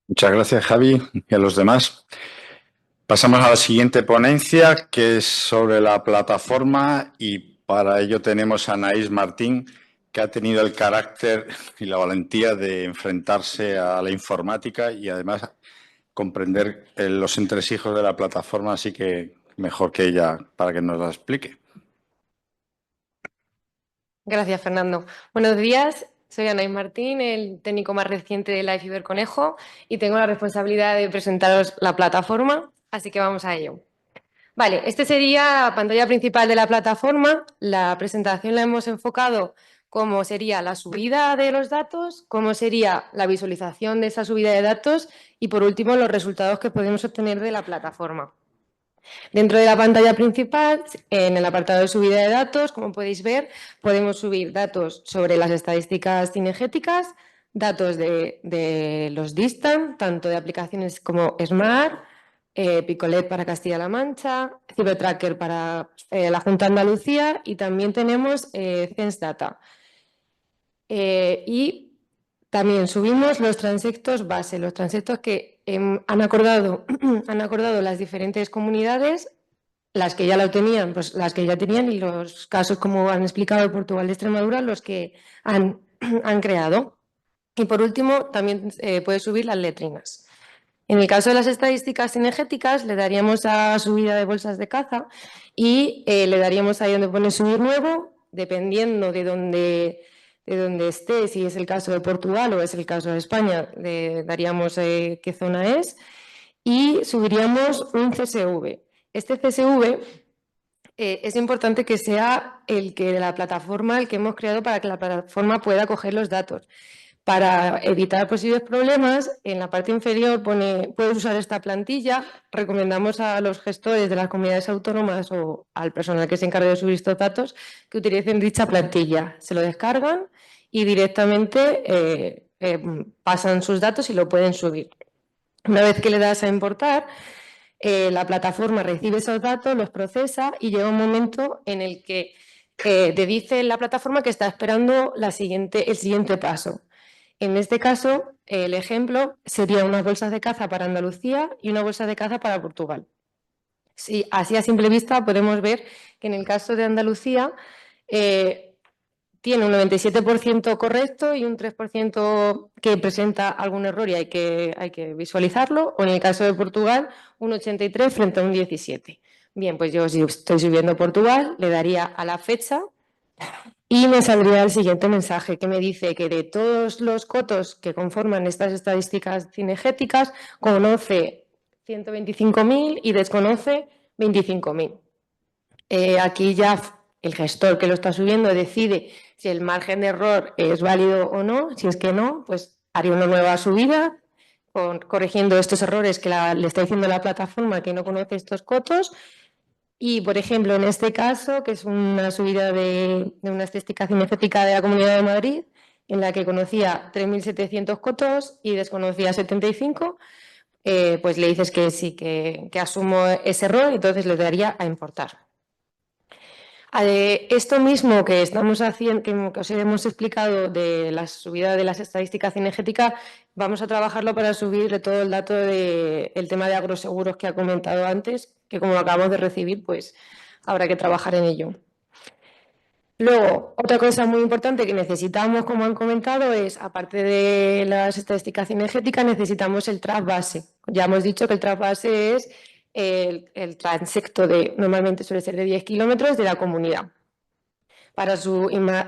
Muchas gracias, Javi, y a los demás. Pasamos a la siguiente ponencia, que es sobre la plataforma, y para ello tenemos a Anaís Martín, que ha tenido el carácter y la valentía de enfrentarse a la informática y además comprender los entresijos de la plataforma, así que mejor que ella para que nos la explique. Gracias, Fernando. Buenos días, soy Anaís Martín, el técnico más reciente de Life Ciberconejo y tengo la responsabilidad de presentaros la plataforma, así que vamos a ello. Vale, este sería la pantalla principal de la plataforma. La presentación la hemos enfocado cómo sería la subida de los datos, cómo sería la visualización de esa subida de datos y, por último, los resultados que podemos obtener de la plataforma. Dentro de la pantalla principal, en el apartado de subida de datos, como podéis ver, podemos subir datos sobre las estadísticas cinegéticas, datos de los Distant, tanto de aplicaciones como Smart, Picolet para Castilla-La Mancha, CiberTracker para la Junta de Andalucía y también tenemos CensData. Y también subimos los transectos base, los transectos que han acordado las diferentes comunidades, las que ya lo tenían, pues las que ya tenían, y los casos, como han explicado, Portugal y Extremadura, los que han creado. Y por último, también puede subir las letrinas. En el caso de las estadísticas cinegéticas, le daríamos a subida de bolsas de caza y le daríamos ahí donde pone subir nuevo, dependiendo de dónde esté, si es el caso de Portugal o es el caso de España, le daríamos qué zona es y subiríamos un CSV. Este CSV es importante que sea el que de la plataforma, el que hemos creado para que la plataforma pueda coger los datos. Para evitar posibles problemas, en la parte inferior pone, puedes usar esta plantilla. Recomendamos a los gestores de las comunidades autónomas o al personal que se encargue de subir estos datos que utilicen dicha plantilla. Se lo descargan y directamente pasan sus datos y lo pueden subir. Una vez que le das a importar, la plataforma recibe esos datos, los procesa y llega un momento en el que te dice la plataforma que está esperando el siguiente paso. En este caso, el ejemplo sería unas bolsas de caza para Andalucía y una bolsa de caza para Portugal. Sí, así a simple vista podemos ver que en el caso de Andalucía tiene un 97% correcto y un 3% que presenta algún error y hay que visualizarlo, o en el caso de Portugal, un 83 frente a un 17. Bien, pues yo si estoy subiendo Portugal, le daría a la fecha y me saldría el siguiente mensaje que me dice que de todos los cotos que conforman estas estadísticas cinegéticas, conoce 125.000 y desconoce 25.000. Aquí ya el gestor que lo está subiendo decide si el margen de error es válido o no. Si es que no, pues haría una nueva subida corrigiendo estos errores que le está diciendo la plataforma que no conoce estos cotos. Y, por ejemplo, en este caso, que es una subida de una estadística cinegética de la Comunidad de Madrid, en la que conocía 3.700 cotos y desconocía 75, pues le dices que sí, que asumo ese error y entonces le daría a importar. Esto mismo que estamos haciendo, que os hemos explicado de la subida de las estadísticas cinegéticas, vamos a trabajarlo para subir todo el dato del tema de agroseguros que ha comentado antes, que como lo acabamos de recibir, pues habrá que trabajar en ello. Luego, otra cosa muy importante que necesitamos, como han comentado, es, aparte de las estadísticas cinegéticas, necesitamos el track base. Ya hemos dicho que el track base es el transecto normalmente suele ser de 10 kilómetros de la comunidad.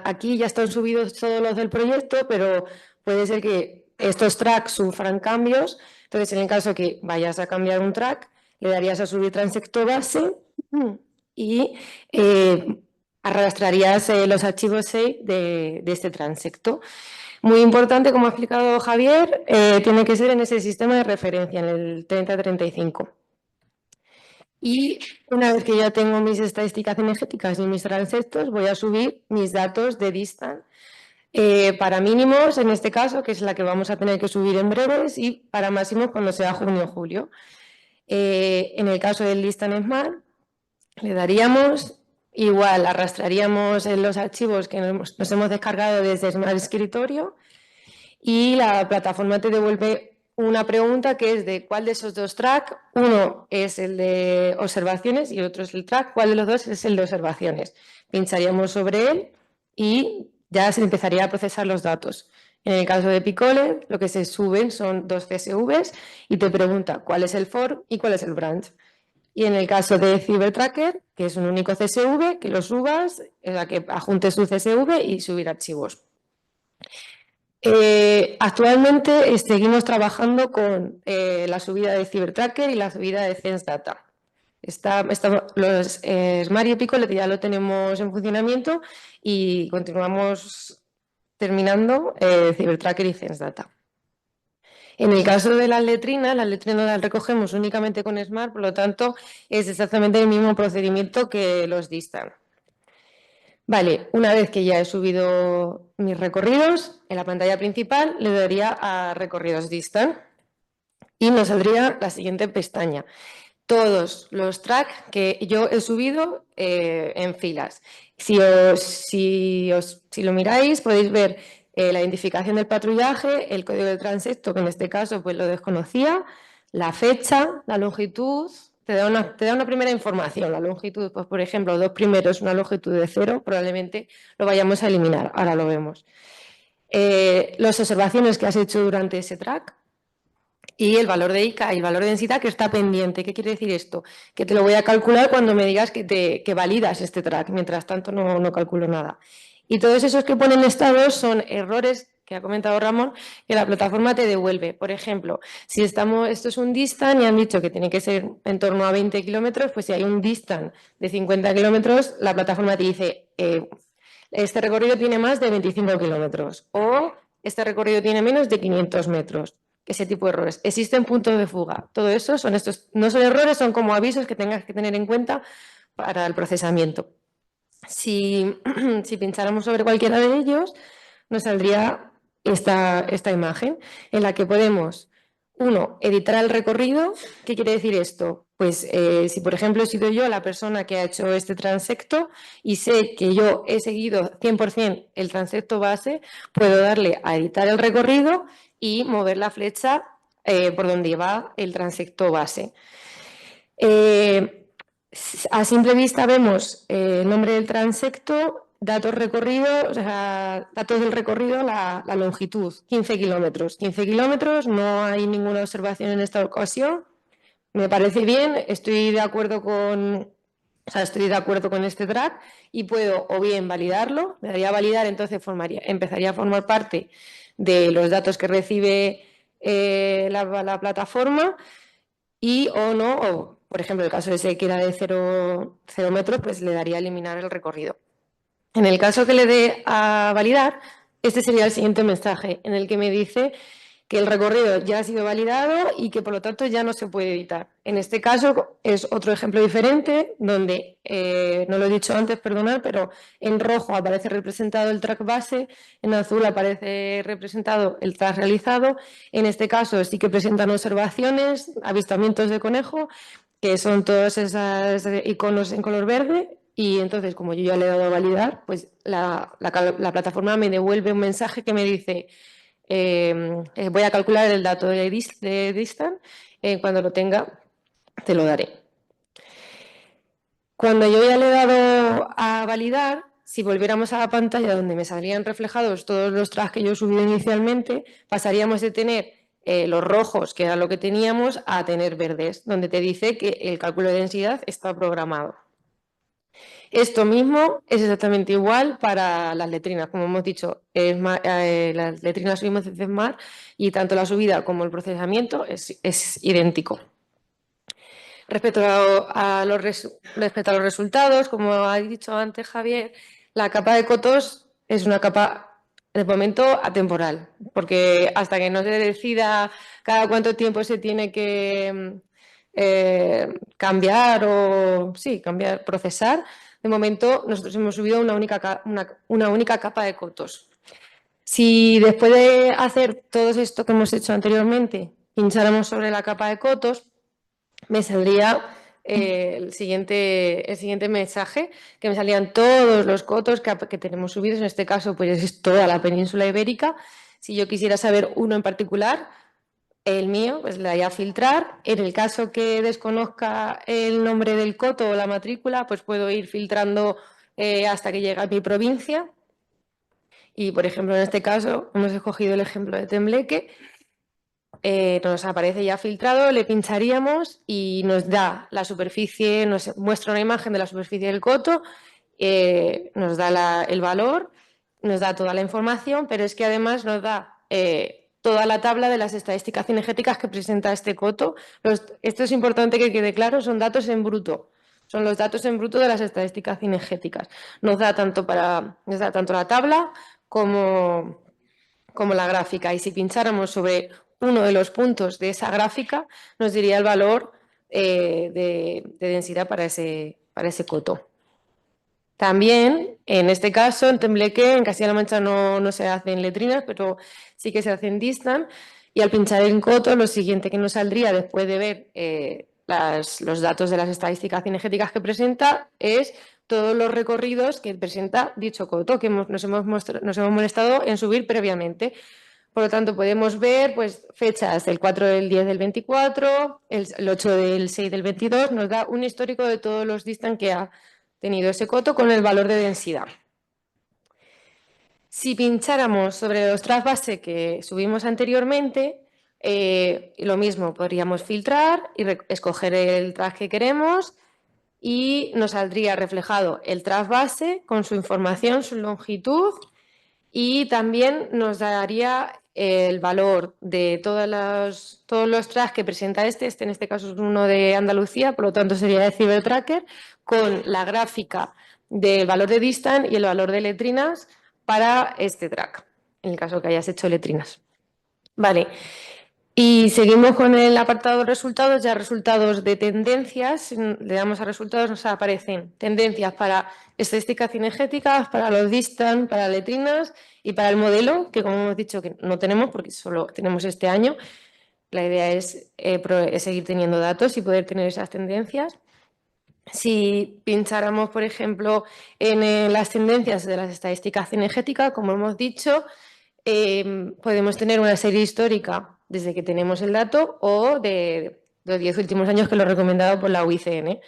Aquí ya están subidos todos los del proyecto, pero puede ser que estos tracks sufran cambios. Entonces, en el caso que vayas a cambiar un track, le darías a subir transecto base y arrastrarías los archivos SAVE de este transecto. Muy importante, como ha explicado Javier, tiene que ser en ese sistema de referencia, en el 3035. Y una vez que ya tengo mis estadísticas energéticas y mis transectos, voy a subir mis datos de Distant para mínimos, en este caso, que es la que vamos a tener que subir en breves, y para máximos cuando sea junio o julio. En el caso del Distant Smart, le daríamos igual, arrastraríamos los archivos que nos hemos descargado desde Smart Escritorio y la plataforma te devuelve una pregunta que es de cuál de esos dos tracks, uno es el de observaciones y el otro es el track, cuál de los dos es el de observaciones. Pincharíamos sobre él y ya se empezaría a procesar los datos. En el caso de Picole, lo que se suben son dos CSVs y te pregunta cuál es el for y cuál es el branch. Y en el caso de CyberTracker, que es un único CSV, que lo subas, que adjuntes tu CSV y subir archivos. Actualmente seguimos trabajando con la subida de CyberTracker y la subida de CensData. Los Smart y Picole ya lo tenemos en funcionamiento y continuamos terminando CyberTracker y CensData. En el caso de las letrinas las recogemos únicamente con Smart, por lo tanto es exactamente el mismo procedimiento que los distant. Vale, una vez que ya he subido mis recorridos, en la pantalla principal le daría a recorridos distant y nos saldría la siguiente pestaña. Todos los tracks que yo he subido en filas. Si lo miráis, podéis ver la identificación del patrullaje, el código del transecto, que en este caso pues lo desconocía, la fecha, la longitud, te da una primera información. La longitud, pues por ejemplo, los dos primeros, una longitud de 0, probablemente lo vayamos a eliminar, ahora lo vemos. Las observaciones que has hecho durante ese track, y el valor de ICA y el valor de densidad que está pendiente. ¿Qué quiere decir esto? Que te lo voy a calcular cuando me digas que validas este track. Mientras tanto, no calculo nada. Y todos esos que ponen estados son errores que ha comentado Ramón, que la plataforma te devuelve. Por ejemplo, si esto es un distant y han dicho que tiene que ser en torno a 20 kilómetros, pues si hay un distant de 50 kilómetros, la plataforma te dice este recorrido tiene más de 25 kilómetros o este recorrido tiene menos de 500 metros. Ese tipo de errores. Existen puntos de fuga. Todo eso no son errores, son como avisos que tengas que tener en cuenta para el procesamiento. Si pincháramos sobre cualquiera de ellos, nos saldría esta imagen en la que podemos, uno, editar el recorrido. ¿Qué quiere decir esto? Pues si, por ejemplo, he sido yo la persona que ha hecho este transecto y sé que yo he seguido 100% el transecto base, puedo darle a editar el recorrido y mover la flecha por donde va el transecto base. A simple vista vemos el nombre del transecto, datos recorridos, o sea, datos del recorrido, la longitud, 15 kilómetros. 15 kilómetros, no hay ninguna observación en esta ocasión. Me parece bien, estoy de acuerdo con este track y puedo o bien validarlo, me daría a validar, entonces empezaría a formar parte de los datos que recibe la plataforma y o no, o por ejemplo, el caso de que era de 0 metros, pues le daría a eliminar el recorrido. En el caso que le dé a validar, este sería el siguiente mensaje en el que me dice que el recorrido ya ha sido validado y que por lo tanto ya no se puede editar. En este caso es otro ejemplo diferente donde, no lo he dicho antes, perdonad, pero en rojo aparece representado el track base, en azul aparece representado el track realizado. En este caso sí que presentan observaciones, avistamientos de conejo, que son todos esos iconos en color verde. Y entonces, como yo ya le he dado a validar, pues la plataforma me devuelve un mensaje que me dice voy a calcular el dato de distance, cuando lo tenga te lo daré. Cuando yo ya le he dado a validar, si volviéramos a la pantalla donde me salían reflejados todos los tracks que yo he subido inicialmente, pasaríamos de tener los rojos, que era lo que teníamos, a tener verdes, donde te dice que el cálculo de densidad está programado. Esto mismo es exactamente igual para las letrinas, como hemos dicho, las letrinas subimos desde Smart y tanto la subida como el procesamiento es idéntico. Respecto a los resultados, como ha dicho antes Javier, la capa de cotos es una capa de momento atemporal, porque hasta que no se decida cada cuánto tiempo se tiene que procesar, de momento nosotros hemos subido una única capa de cotos. Si después de hacer todo esto que hemos hecho anteriormente, pincháramos sobre la capa de cotos, me saldría el siguiente mensaje, que me salían todos los cotos que tenemos subidos. En este caso, pues es toda la península ibérica. Si yo quisiera saber uno en particular, el mío, pues le daría a filtrar. En el caso que desconozca el nombre del coto o la matrícula, pues puedo ir filtrando hasta que llegue a mi provincia. Y, por ejemplo, en este caso hemos escogido el ejemplo de Tembleque. Nos aparece ya filtrado, le pincharíamos y nos da la superficie, nos muestra una imagen de la superficie del coto, nos da el valor, nos da toda la información, pero es que además nos da toda la tabla de las estadísticas cinegéticas que presenta este coto. Esto es importante que quede claro, son datos en bruto. Son los datos en bruto de las estadísticas cinegéticas. Nos da tanto la tabla como la gráfica. Y si pincháramos sobre uno de los puntos de esa gráfica, nos diría el valor de densidad para ese coto. También, en este caso, en Tembleque, en Castilla-La Mancha no se hacen letrinas, pero sí que se hacen distan. Y al pinchar en coto, lo siguiente que nos saldría después de ver los datos de las estadísticas cinegéticas que presenta es todos los recorridos que presenta dicho coto, que nos hemos molestado en subir previamente. Por lo tanto, podemos ver pues, fechas del 4 del 10 del 24, el 8 del 6 del 22, nos da un histórico de todos los distan que ha tenido ese coto con el valor de densidad. Si pincháramos sobre los tracks base que subimos anteriormente, lo mismo, podríamos filtrar y escoger el track que queremos y nos saldría reflejado el track base con su información, su longitud, y también nos daría el valor de todos los tracks que presenta este en este caso es uno de Andalucía, por lo tanto sería de CiberTracker, con la gráfica del valor de distan y el valor de letrinas para este track, en el caso que hayas hecho letrinas. Vale. Y seguimos con el apartado de resultados, ya resultados de tendencias. Le damos a resultados, nos aparecen tendencias para estadísticas cinegéticas, para los distan, para letrinas y para el modelo, que como hemos dicho que no tenemos porque solo tenemos este año. La idea es seguir teniendo datos y poder tener esas tendencias. Si pincháramos, por ejemplo, en las tendencias de las estadísticas cinegéticas, como hemos dicho, podemos tener una serie histórica desde que tenemos el dato o de los 10 últimos años que lo he recomendado por la UICN.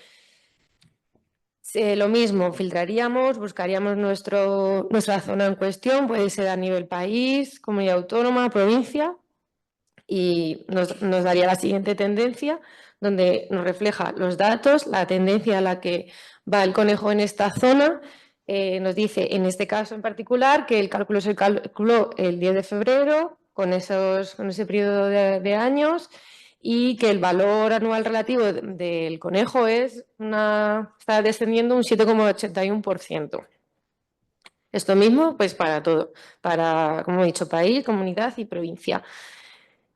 Lo mismo, filtraríamos, buscaríamos nuestra zona en cuestión, puede ser a nivel país, comunidad autónoma, provincia, y nos daría la siguiente tendencia, donde nos refleja los datos, la tendencia a la que va el conejo en esta zona. Nos dice, en este caso en particular, que el cálculo se calculó el 10 de febrero, con ese periodo de años, y que el valor anual relativo del conejo está descendiendo un 7,81%. Esto mismo, pues para todo, para, como he dicho, país, comunidad y provincia.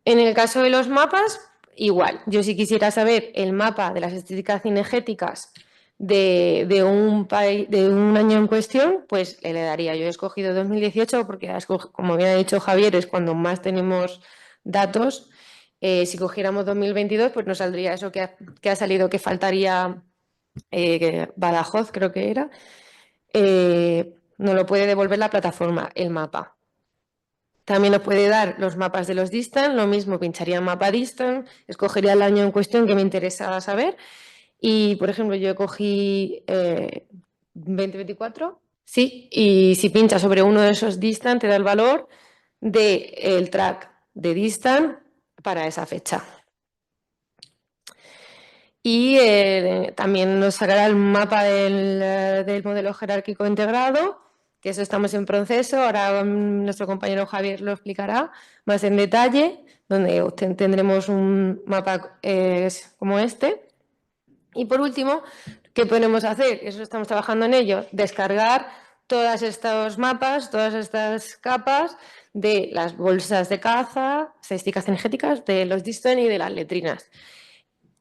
En el caso de los mapas, igual. Yo si quisiera saber el mapa de las estadísticas cinegéticas de un año en cuestión, pues le daría. Yo he escogido 2018 porque, como bien ha dicho Javier, es cuando más tenemos datos. Si cogiéramos 2022, pues nos saldría eso que ha salido, que faltaría Badajoz, creo que era. No lo puede devolver la plataforma, el mapa. También nos puede dar los mapas de los distan, lo mismo, pincharía en mapa distan, escogería el año en cuestión que me interesa saber y, por ejemplo, yo cogí 2024, sí, y si pinchas sobre uno de esos distan te da el valor del track de distan para esa fecha. Y también nos sacará el mapa del modelo jerárquico integrado, que eso estamos en proceso. Ahora nuestro compañero Javier lo explicará más en detalle, donde tendremos un mapa como este. Y por último, ¿qué podemos hacer? Eso estamos trabajando en ello, descargar todos estos mapas, todas estas capas de las bolsas de caza, estadísticas energéticas, de los distan y de las letrinas.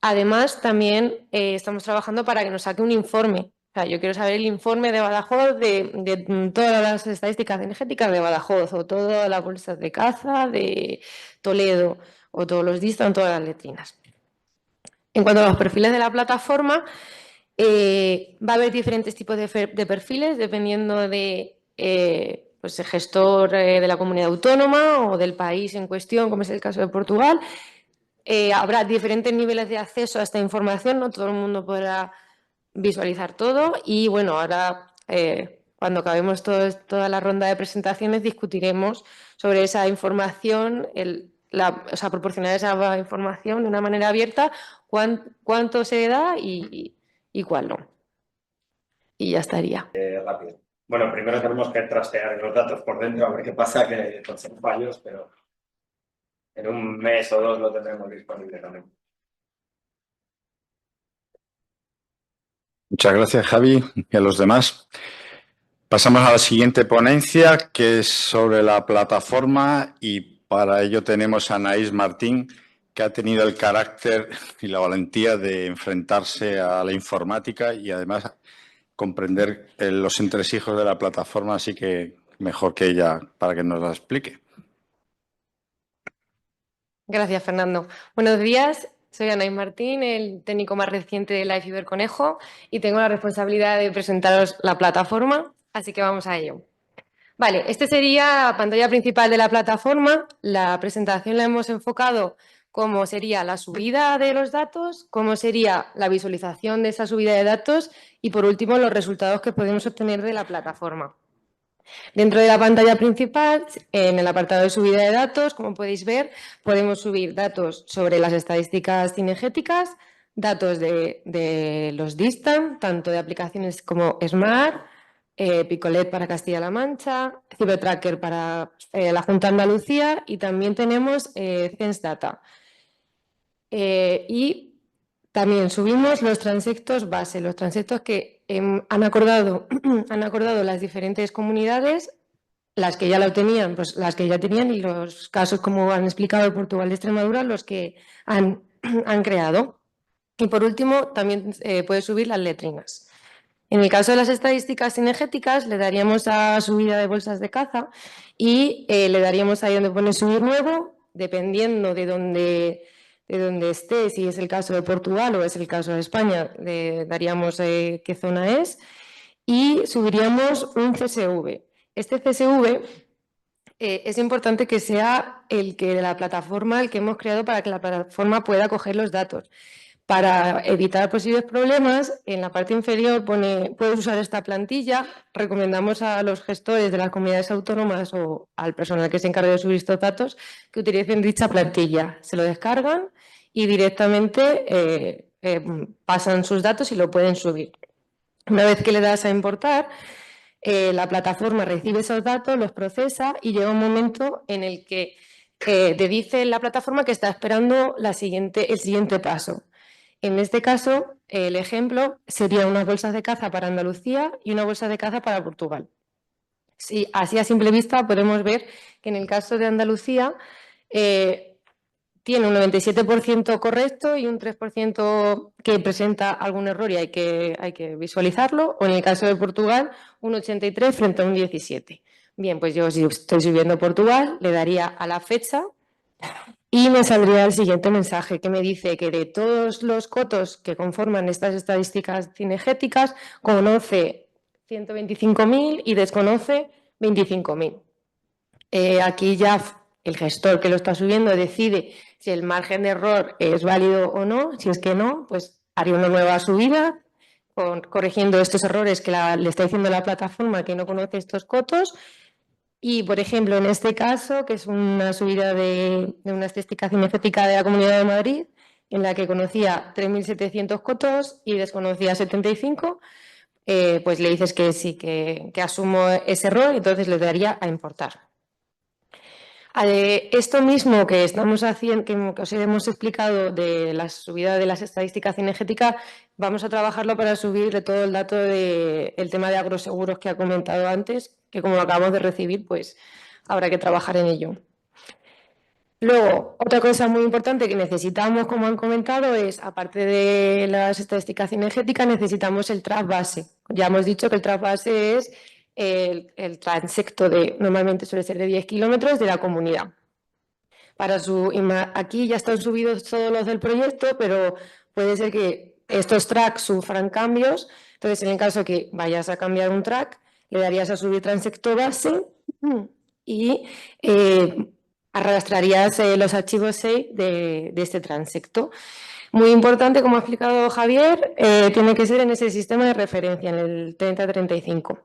Además, también estamos trabajando para que nos saque un informe. O sea, yo quiero saber el informe de Badajoz de todas las estadísticas energéticas de Badajoz o todas las bolsas de caza de Toledo o todos los distan, todas las letrinas. En cuanto a los perfiles de la plataforma, va a haber diferentes tipos de perfiles dependiendo de pues el gestor de la comunidad autónoma o del país en cuestión, como es el caso de Portugal. habrá diferentes niveles de acceso a esta información, no todo el mundo podrá visualizar todo y bueno, ahora cuando acabemos toda la ronda de presentaciones discutiremos sobre esa información, o sea, proporcionar esa información de una manera abierta, cuánto se da y cuál no. Y ya estaría. Rápido. Bueno, primero tenemos que trastear los datos por dentro, a ver qué pasa, que son fallos, pero en un mes o dos lo tendremos disponible también. Muchas gracias, Javi, y a los demás. Pasamos a la siguiente ponencia, que es sobre la plataforma, y para ello tenemos a Anaís Martín, que ha tenido el carácter y la valentía de enfrentarse a la informática y además comprender los entresijos de la plataforma, así que mejor que ella para que nos la explique. Gracias, Fernando. Buenos días. Soy Anaís Martín, el técnico más reciente de Live Ciberconejo y tengo la responsabilidad de presentaros la plataforma, así que vamos a ello. Vale, este sería la pantalla principal de la plataforma. La presentación la hemos enfocado cómo sería la subida de los datos, cómo sería la visualización de esa subida de datos y, por último, los resultados que podemos obtener de la plataforma. Dentro de la pantalla principal, en el apartado de subida de datos, como podéis ver, podemos subir datos sobre las estadísticas cinegéticas, datos de los Distant, tanto de aplicaciones como Smart, Picolet para Castilla-La Mancha, CiberTracker para la Junta de Andalucía y también tenemos CensData. Y también subimos los transectos base, los transectos que han acordado las diferentes comunidades, las que ya lo tenían, pues las que ya tenían y los casos, como han explicado, de Portugal y Extremadura, los que han creado. Y por último, también puede subir las letrinas. En el caso de las estadísticas cinegéticas, le daríamos a subida de bolsas de caza y le daríamos ahí donde pone subir nuevo, dependiendo de dónde esté, si es el caso de Portugal o es el caso de España, le daríamos qué zona es y subiríamos un CSV. Este CSV es importante que sea el que de la plataforma, el que hemos creado para que la plataforma pueda coger los datos. Para evitar posibles problemas, en la parte inferior puedes usar esta plantilla. Recomendamos a los gestores de las comunidades autónomas o al personal que se encargue de subir estos datos que utilicen dicha plantilla. Se lo descargan y directamente pasan sus datos y lo pueden subir. Una vez que le das a importar, la plataforma recibe esos datos, los procesa y llega un momento en el que te dice la plataforma que está esperando el siguiente paso. En este caso, el ejemplo sería unas bolsas de caza para Andalucía y una bolsa de caza para Portugal. Sí, así a simple vista podemos ver que en el caso de Andalucía tiene un 97% correcto y un 3% que presenta algún error y hay que visualizarlo, o en el caso de Portugal, un 83% frente a un 17%. Bien, pues yo si estoy subiendo Portugal, le daría a la fecha y me saldría el siguiente mensaje que me dice que de todos los cotos que conforman estas estadísticas cinegéticas, conoce 125.000 y desconoce 25.000. Aquí ya el gestor que lo está subiendo decide si el margen de error es válido o no. Si es que no, pues haría una nueva subida corrigiendo estos errores que le está diciendo la plataforma que no conoce estos cotos. Y, por ejemplo, en este caso, que es una subida de una estadística cinegética de la Comunidad de Madrid, en la que conocía 3.700 cotos y desconocía 75, pues le dices que sí, que asumo ese error y entonces le daría a importar. Esto mismo que estamos haciendo, que os hemos explicado de la subida de las estadísticas cinegéticas, vamos a trabajarlo para subir todo el dato del tema de agroseguros que ha comentado antes, que como lo acabamos de recibir, pues habrá que trabajar en ello. Luego, otra cosa muy importante que necesitamos, como han comentado, es, aparte de las estadísticas cinegéticas, necesitamos el track base. Ya hemos dicho que el track base es el transecto normalmente suele ser de 10 kilómetros de la comunidad. Aquí ya están subidos todos los del proyecto, pero puede ser que estos tracks sufran cambios. Entonces, en el caso que vayas a cambiar un track, le darías a subir transecto base y arrastrarías los archivos 6 de este transecto. Muy importante, como ha explicado Javier, tiene que ser en ese sistema de referencia, en el 3035.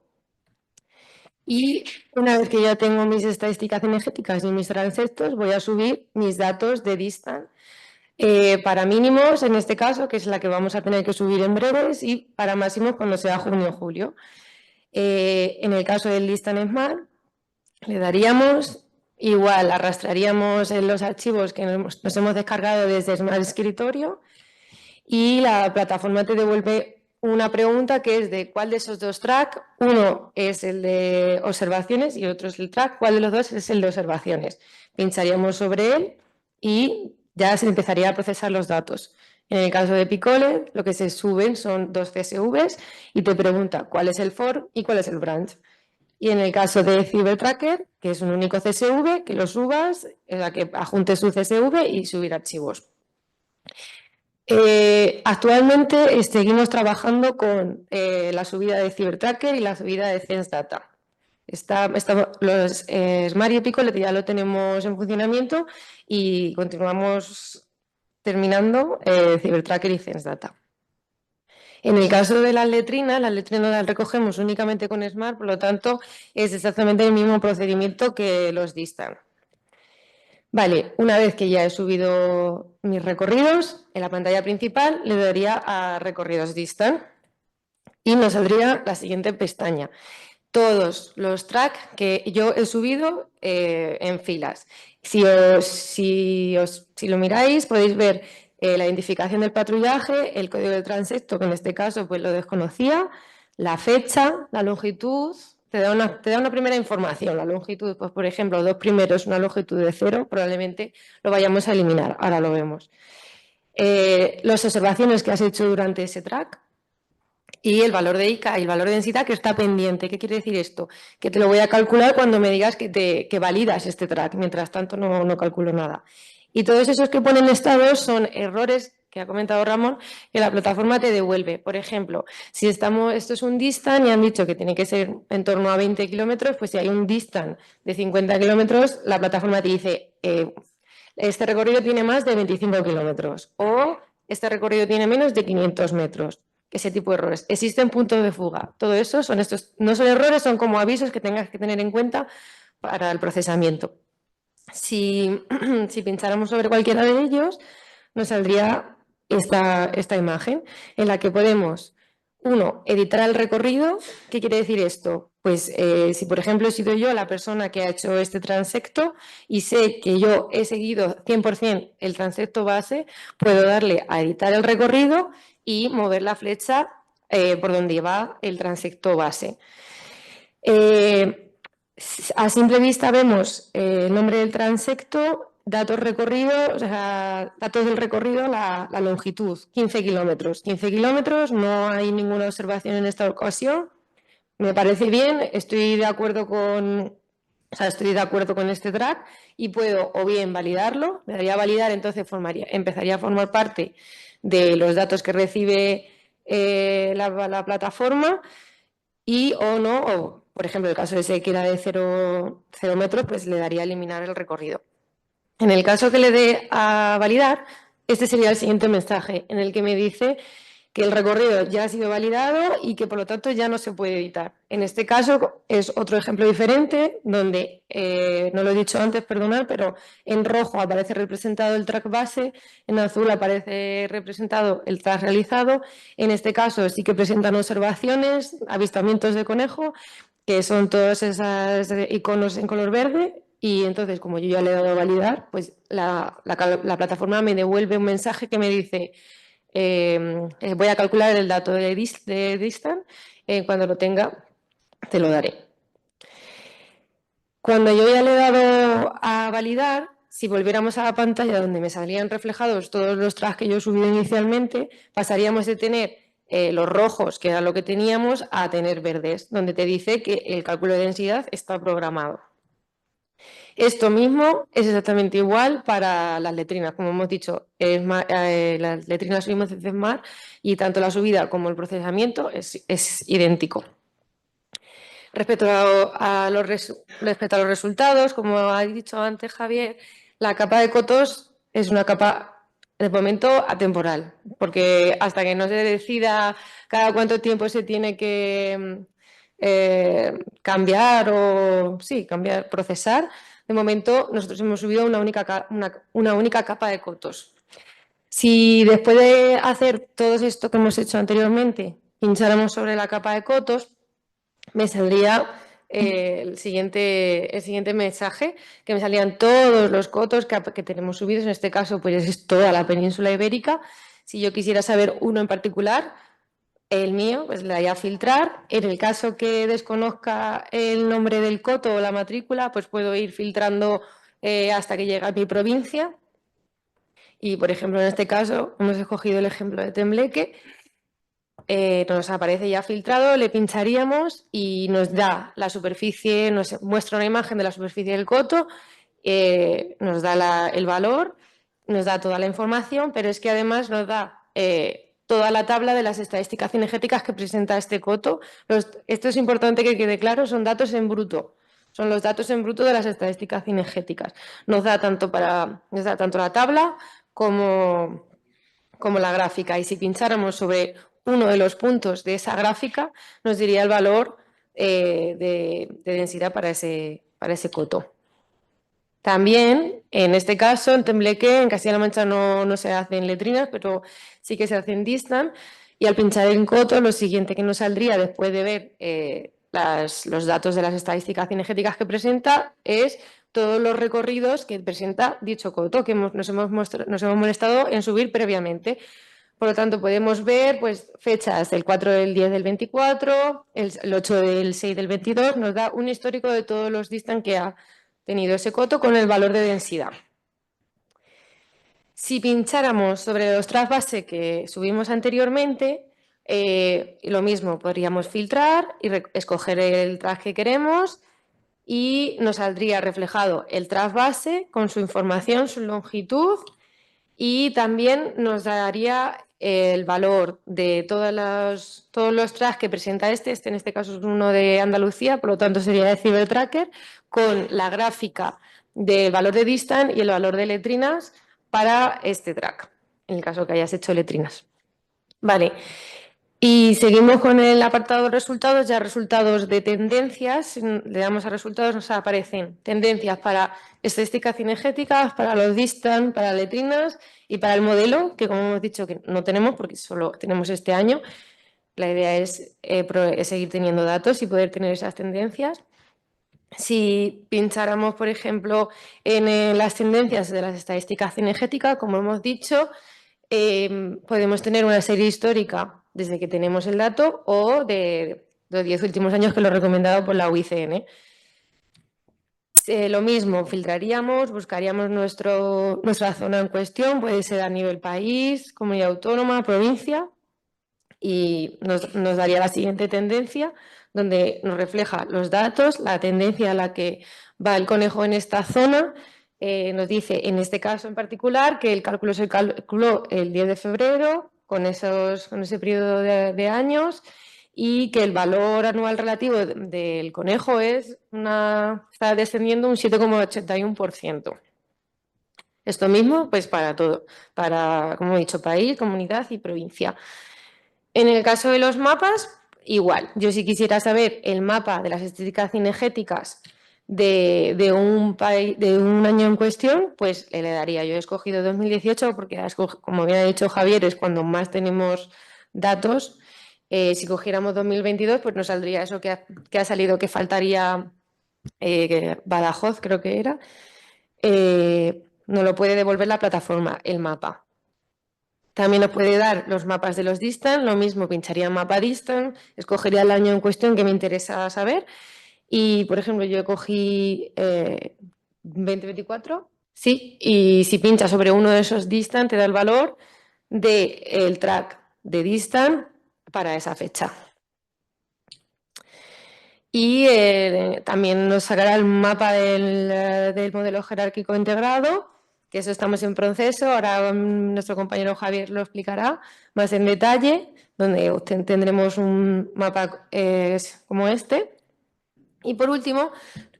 Y una vez que ya tengo mis estadísticas cinegéticas y mis transectos, voy a subir mis datos de distance para mínimos, en este caso, que es la que vamos a tener que subir en breves, y para máximos cuando sea junio o julio. En el caso del distance smart, le daríamos igual, arrastraríamos en los archivos que nos hemos descargado desde Smart Escritorio y la plataforma te devuelve una pregunta que es de cuál de esos dos tracks, uno es el de observaciones y otro es el track, cuál de los dos es el de observaciones. Pincharíamos sobre él y ya se empezaría a procesar los datos. En el caso de Picole, lo que se suben son dos CSVs y te pregunta cuál es el for y cuál es el branch. Y en el caso de CyberTracker, que es un único CSV, que lo subas, que adjuntes su CSV y subir archivos. Actualmente seguimos trabajando con la subida de CyberTracker y la subida de CenseData. Los Smart y Epicole ya lo tenemos en funcionamiento y continuamos terminando CyberTracker y CenseData. En el caso de las letrinas las recogemos únicamente con Smart, por lo tanto es exactamente el mismo procedimiento que los distance. Vale, una vez que ya he subido mis recorridos, en la pantalla principal le daría a recorridos distance y nos saldría la siguiente pestaña. Todos los tracks que yo he subido en filas. Si lo miráis, podéis ver la identificación del patrullaje, el código del transecto, que en este caso pues lo desconocía, la fecha, la longitud. Te da una primera información. La longitud, pues por ejemplo, los dos primeros, una longitud de 0, probablemente lo vayamos a eliminar. Ahora lo vemos. Las observaciones que has hecho durante ese track y el valor de ICA y el valor de densidad que está pendiente. ¿Qué quiere decir esto? Que te lo voy a calcular cuando me digas que validas este track. Mientras tanto, no calculo nada. Y todos esos que ponen estados son errores que ha comentado Ramón, que la plataforma te devuelve. Por ejemplo, si esto es un distance y han dicho que tiene que ser en torno a 20 kilómetros, pues si hay un distance de 50 kilómetros, la plataforma te dice, este recorrido tiene más de 25 kilómetros o este recorrido tiene menos de 500 metros. Ese tipo de errores. Existen puntos de fuga. Todo eso no son errores, son como avisos que tengas que tener en cuenta para el procesamiento. Si pincháramos sobre cualquiera de ellos, nos saldría esta imagen en la que podemos, uno, editar el recorrido. ¿Qué quiere decir esto? Pues si, por ejemplo, he sido yo la persona que ha hecho este transecto y sé que yo he seguido 100% el transecto base, puedo darle a editar el recorrido y mover la flecha por donde va el transecto base. A simple vista vemos el nombre del transecto, datos recorridos, o sea, datos del recorrido, la longitud, 15 kilómetros. 15 kilómetros, no hay ninguna observación en esta ocasión. Me parece bien, estoy de acuerdo con este track y puedo o bien validarlo, le daría a validar, entonces empezaría a formar parte de los datos que recibe la plataforma y o no, o por ejemplo, el caso ese que era de 0 metros, pues le daría a eliminar el recorrido. En el caso que le dé a validar, este sería el siguiente mensaje en el que me dice que el recorrido ya ha sido validado y que por lo tanto ya no se puede editar. En este caso es otro ejemplo diferente donde, no lo he dicho antes, perdonad, pero en rojo aparece representado el track base, en azul aparece representado el track realizado. En este caso sí que presentan observaciones, avistamientos de conejo, que son todos esos iconos en color verde. Y entonces, como yo ya le he dado a validar, pues la plataforma me devuelve un mensaje que me dice voy a calcular el dato de distance, cuando lo tenga te lo daré. Cuando yo ya le he dado a validar, si volviéramos a la pantalla donde me salían reflejados todos los tracks que yo he subido inicialmente, pasaríamos de tener los rojos, que era lo que teníamos, a tener verdes, donde te dice que el cálculo de densidad está programado. Esto mismo es exactamente igual para las letrinas. Como hemos dicho, las letrinas subimos desde Smart y tanto la subida como el procesamiento es idéntico. Respecto a los resultados, como ha dicho antes Javier, la capa de cotos es una capa de momento atemporal, porque hasta que no se decida cada cuánto tiempo se tiene que cambiar o sí, cambiar, procesar, de momento nosotros hemos subido una única capa de cotos. Si después de hacer todo esto que hemos hecho anteriormente, pincháramos sobre la capa de cotos, me saldría el siguiente mensaje, que me salían todos los cotos que tenemos subidos. En este caso, pues es toda la península ibérica. Si yo quisiera saber uno en particular, el mío, pues le daría a filtrar. En el caso que desconozca el nombre del coto o la matrícula, pues puedo ir filtrando hasta que llegue a mi provincia. Y, por ejemplo, en este caso, hemos escogido el ejemplo de Tembleque. Nos aparece ya filtrado, le pincharíamos y nos da la superficie, nos muestra una imagen de la superficie del coto, nos da el valor, nos da toda la información, pero es que además nos da toda la tabla de las estadísticas cinegéticas que presenta este coto. Esto es importante que quede claro, son datos en bruto. Son los datos en bruto de las estadísticas cinegéticas. Nos da tanto la tabla como la gráfica. Y si pincháramos sobre uno de los puntos de esa gráfica, nos diría el valor de densidad para ese coto. También, en este caso, en Tembleque, en Castilla-La Mancha no se hacen letrinas, pero sí que se hacen distan. Y al pinchar en coto, lo siguiente que nos saldría después de ver los datos de las estadísticas cinegéticas que presenta es todos los recorridos que presenta dicho coto, que nos hemos molestado en subir previamente. Por lo tanto, podemos ver pues, fechas del 4 del 10 del 24, el 8 del 6 del 22, nos da un histórico de todos los distan que ha tenido ese coto con el valor de densidad. Si pincháramos sobre los tracks base que subimos anteriormente, lo mismo, podríamos filtrar y escoger el track que queremos y nos saldría reflejado el track base con su información, su longitud y también nos daría el valor de todos los tracks que presenta este en este caso es uno de Andalucía, por lo tanto sería de Cibertracker, con la gráfica del valor de distan y el valor de letrinas para este track, en el caso que hayas hecho letrinas. Vale, y seguimos con el apartado de resultados, ya resultados de tendencias. Le damos a resultados, nos aparecen tendencias para estadísticas cinegéticas, para los distan, para letrinas y para el modelo, que como hemos dicho que no tenemos porque solo tenemos este año. La idea es seguir teniendo datos y poder tener esas tendencias. Si pincháramos, por ejemplo, en las tendencias de las estadísticas cinegéticas, como hemos dicho, podemos tener una serie histórica desde que tenemos el dato o de los 10 últimos años que lo he recomendado por la UICN. Lo mismo, filtraríamos, buscaríamos nuestra zona en cuestión, puede ser a nivel país, comunidad autónoma, provincia, y nos daría la siguiente tendencia, donde nos refleja los datos, la tendencia a la que va el conejo en esta zona. Nos dice, en este caso en particular, que el cálculo se calculó el 10 de febrero, con ese periodo de años, y que el valor anual relativo del conejo está descendiendo un 7,81%. Esto mismo, pues para todo, para, como he dicho, país, comunidad y provincia. En el caso de los mapas, igual. Yo si quisiera saber el mapa de las estadísticas cinegéticas de un año en cuestión, pues le daría. Yo he escogido 2018 porque, como bien ha dicho Javier, es cuando más tenemos datos. Si cogiéramos 2022, pues nos saldría eso que ha salido, que faltaría Badajoz, creo que era. No lo puede devolver la plataforma, el mapa. También nos puede dar los mapas de los distan, lo mismo, pincharía en mapa distan, escogería el año en cuestión que me interesa saber y, por ejemplo, yo cogí 2024, sí, y si pinchas sobre uno de esos distan te da el valor del track de distan para esa fecha. Y también nos sacará el mapa del modelo jerárquico integrado, que eso estamos en proceso. Ahora nuestro compañero Javier lo explicará más en detalle, donde tendremos un mapa como este. Y por último,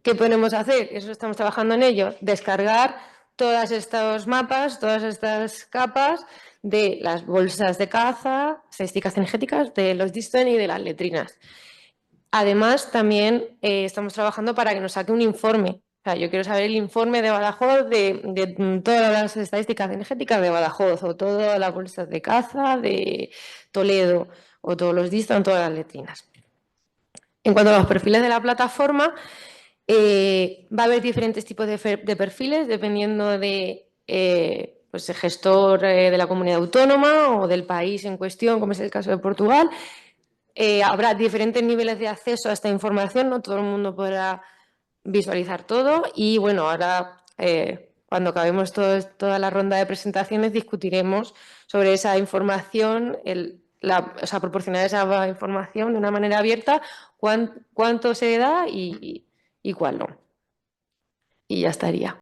¿qué podemos hacer? Eso estamos trabajando en ello, descargar todos estos mapas, todas estas capas de las bolsas de caza, estadísticas energéticas, de los Diston y de las letrinas. Además, también estamos trabajando para que nos saque un informe. O sea, yo quiero saber el informe de Badajoz de todas las estadísticas energéticas de Badajoz, o todas las bolsas de caza de Toledo, o todos los Diston, todas las letrinas. En cuanto a los perfiles de la plataforma, va a haber diferentes tipos de perfiles dependiendo de pues el gestor de la comunidad autónoma o del país en cuestión, como es el caso de Portugal. Habrá diferentes niveles de acceso a esta información, no todo el mundo podrá visualizar todo y bueno, ahora cuando acabemos toda la ronda de presentaciones discutiremos sobre esa información, o sea, proporcionar esa información de una manera abierta, cuánto se da y cuál no. Y ya estaría.